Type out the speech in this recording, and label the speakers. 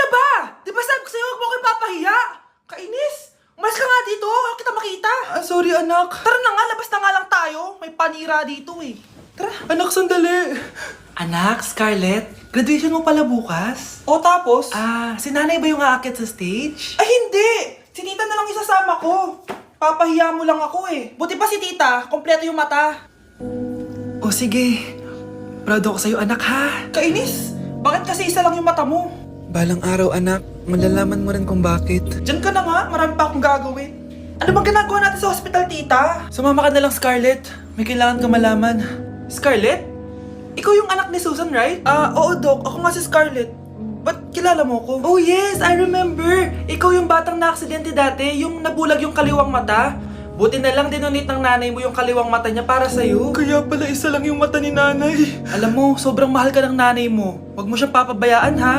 Speaker 1: ba? Di ba sabi ko sa'yo, huwag mo ko ipapahiya? Kainis! Umalis ka nga dito, huwag kita makita.
Speaker 2: Sorry anak.
Speaker 1: Tara na nga, labas na nga lang tayo. May panira dito eh. Tara.
Speaker 2: Anak, sandali. Anak, Scarlett, graduation mo pala bukas?
Speaker 1: O tapos?
Speaker 2: Si nanay ba yung aakit sa stage?
Speaker 1: Ay hindi! Si tita na lang isasama ko. Papahiya mo lang ako eh. Buti pa si tita, kompleto yung mata.
Speaker 2: O sige, proud ako sa'yo anak ha.
Speaker 1: Kainis! Bakit kasi isa lang yung mata mo?
Speaker 2: Balang araw anak, malalaman mo rin kung bakit.
Speaker 1: Diyan ka na nga, marami pa akong gagawin. Ano bang ginagawa natin sa hospital, tita?
Speaker 2: Sumama ka na lang Scarlett, may kailangan ka malaman.
Speaker 1: Scarlett? Ikaw yung anak ni Susan, right? Oo, Doc. Ako nga si Scarlett. Ba't kilala mo ko?
Speaker 2: Oh yes, I remember! Ikaw yung batang na-aksidente dati, yung nabulag yung kaliwang mata. Buti na lang dinonate ng nanay mo yung kaliwang mata niya para sa'yo.
Speaker 1: Kaya pala isa lang yung mata ni nanay.
Speaker 2: Alam mo, sobrang mahal ka ng nanay mo. Huwag mo siyang papabayaan ha.